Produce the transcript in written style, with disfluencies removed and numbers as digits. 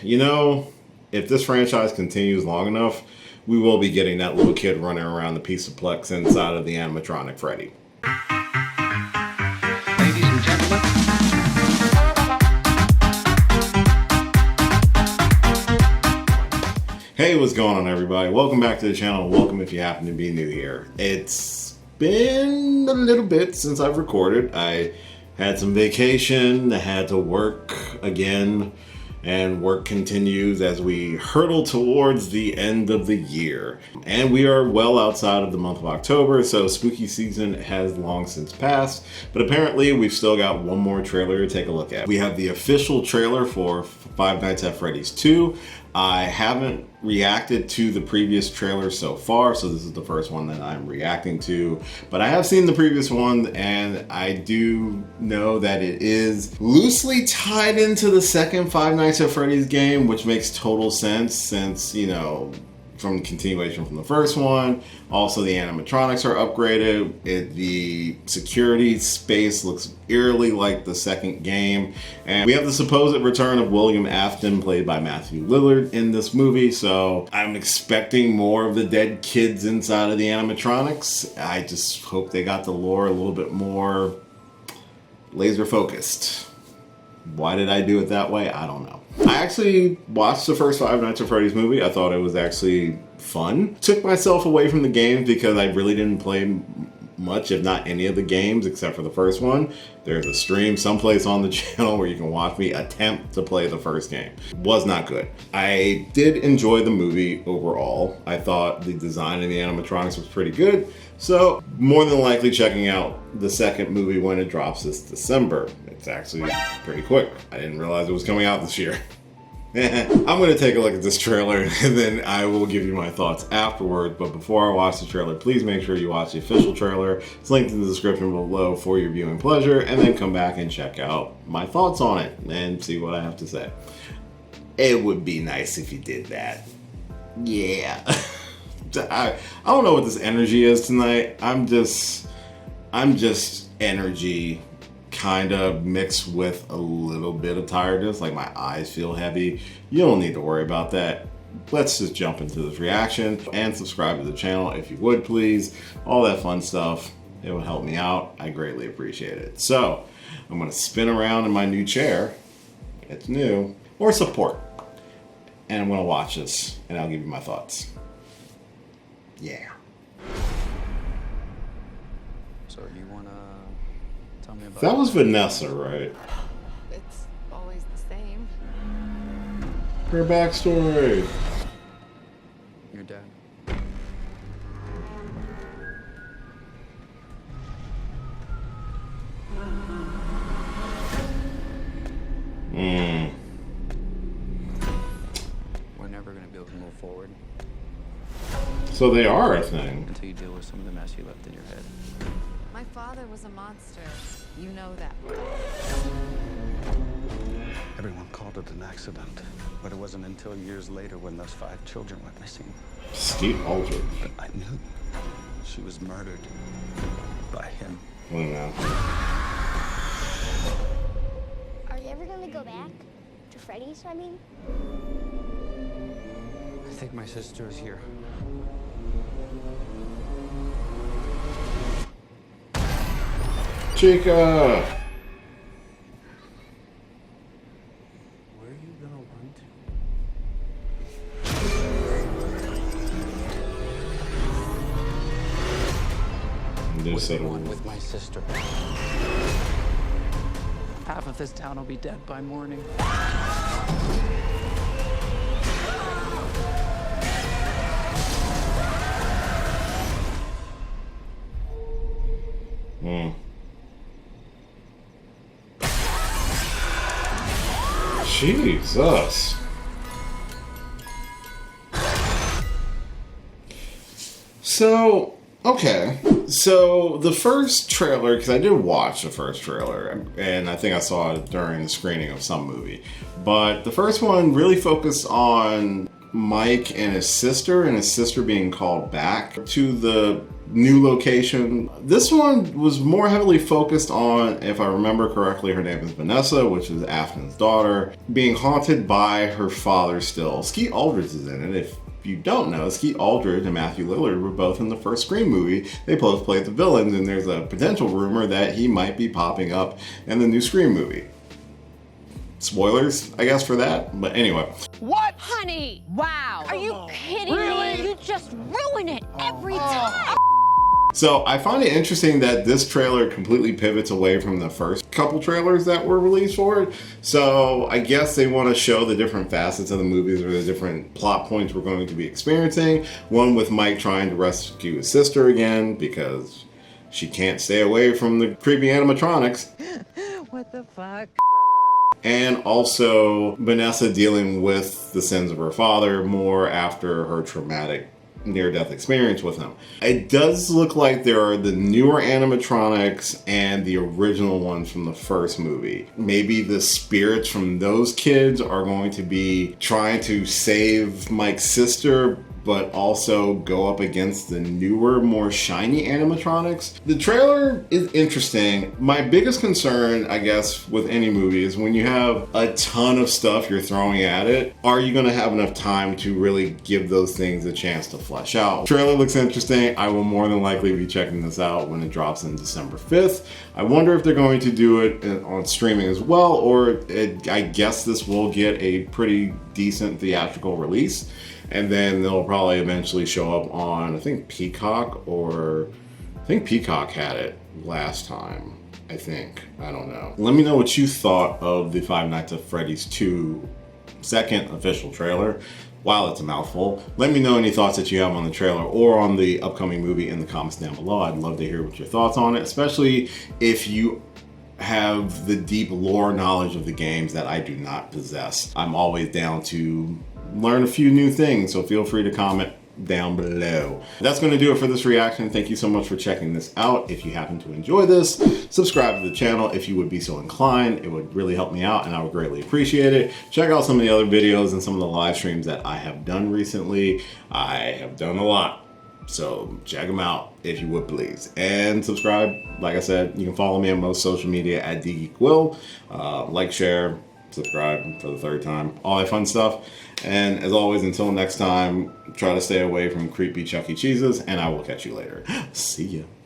you know, if this franchise continues long enough, we will be getting that little kid running around the Pizzaplex inside of the animatronic Freddy. Ladies and gentlemen. Hey, what's going on, everybody? Welcome back to the channel. Welcome if you happen to be new here. It's been a little bit since I've recorded. I had some vacation, I had to work again, and work continues as we hurtle towards the end of the year. And we are well outside of the month of October, so spooky season has long since passed, but apparently we've still got one more trailer to take a look at. We have the official trailer for Five Nights at Freddy's 2. I haven't reacted to the previous trailer so far, so this is the first one that I'm reacting to. But I have seen the previous one, and I do know that it is loosely tied into the second Five Nights at Freddy's game, which makes total sense since, you know, from continuation from the first one. Also, the animatronics are upgraded. The security space looks eerily like the second game. And we have the supposed return of William Afton, played by Matthew Lillard, in this movie. So I'm expecting more of the dead kids inside of the animatronics. I just hope they got the lore a little bit more laser focused. Why did I do it that way? I don't know. I actually watched the first Five Nights at Freddy's movie. I thought it was actually fun. Took myself away from the games because I really didn't play much, if not any of the games, except for the first one. There's a stream someplace on the channel where you can watch me attempt to play the first game. Was not good. I did enjoy the movie overall. I thought the design of the animatronics was pretty good. So more than likely checking out the second movie when it drops this December. It's actually pretty quick. I didn't realize it was coming out this year. I'm going to take a look at this trailer and then I will give you my thoughts afterwards. But before I watch the trailer, please make sure you watch the official trailer. It's linked in the description below for your viewing pleasure, and then come back and check out my thoughts on it and see what I have to say. It would be nice if you did that. Yeah. I don't know what this energy is tonight. I'm just energy kind of mixed with a little bit of tiredness, like my eyes feel heavy. You don't need to worry about that. Let's just jump into this reaction, and subscribe to the channel if you would, please. All that fun stuff. It would help me out. I greatly appreciate it. So I'm gonna spin around in my new chair. It's new, or support. And I'm gonna watch this and I'll give you my thoughts. Yeah. So you wanna tell me about That was Vanessa, right? It's always the same. Her backstory. your dad? We're never gonna be able to move forward So they are a thing. until you deal with some of the mess you left in your head. My father was a monster. You know that. Everyone called it an accident, but it wasn't until years later when those 5 children went missing Steve Aldrich. that I knew she was murdered by him. Oh no. Are you ever gonna go back to Freddy's, I mean? I think my sister is here. Chica! Where are you gonna run to? Just said One with my sister. Half of this town will be dead by morning. Jesus. So, okay. So the first trailer, because I did watch the first trailer, and I think I saw it during the screening of some movie, but the first one really focused on Mike and his sister being called back to the new location. This one was more heavily focused on, if I remember correctly, her name is Vanessa, which is Afton's daughter, being haunted by her father still. Skeet Ulrich is in it. If you don't know, Skeet Ulrich and Matthew Lillard were both in the first Scream movie. They both played the villains, and there's a potential rumor that he might be popping up in the new Scream movie. Spoilers, I guess, for that, but anyway. What? Honey! Wow! Are you kidding me? You just ruin it every time! So I find it interesting that this trailer completely pivots away from the first couple trailers that were released for it. So I guess they want to show the different facets of the movies or the different plot points we're going to be experiencing. One with Mike trying to rescue his sister again because she can't stay away from the creepy animatronics. What the fuck? And also Vanessa dealing with the sins of her father more after her traumatic near-death experience with him. It does look like there are the newer animatronics and the original ones from the first movie. Maybe the spirits from those kids are going to be trying to save Mike's sister, but also go up against the newer, more shiny animatronics. The trailer is interesting. My biggest concern, I guess, with any movie is when you have a ton of stuff you're throwing at it, are you gonna have enough time to really give those things a chance to flesh out? The trailer looks interesting. I will more than likely be checking this out when it drops in December 5th. I wonder if they're going to do it on streaming as well, or I guess this will get a pretty decent theatrical release. And then they'll probably eventually show up on, I think Peacock had it last time, I think. I don't know. Let me know what you thought of the Five Nights at Freddy's 2 second official trailer. Wow, it's a mouthful. Let me know any thoughts that you have on the trailer or on the upcoming movie in the comments down below. I'd love to hear what your thoughts on it, especially if you have the deep lore knowledge of the games that I do not possess. I'm always down to learn a few new things, so feel free to comment down below. That's going to do it for this reaction. Thank you so much for checking this out. If you happen to enjoy this, subscribe to the channel if you would be so inclined. It would really help me out and I would greatly appreciate it. Check out some of the other videos and some of the live streams that I have done recently. I have done a lot, so check them out if you would please. And subscribe. Like I said, you can follow me on most social media at DGeekWill. Like, share, subscribe for the third time, all that fun stuff. And as always, until next time, try to stay away from creepy Chuck E. Cheese's, and I will catch you later. See ya.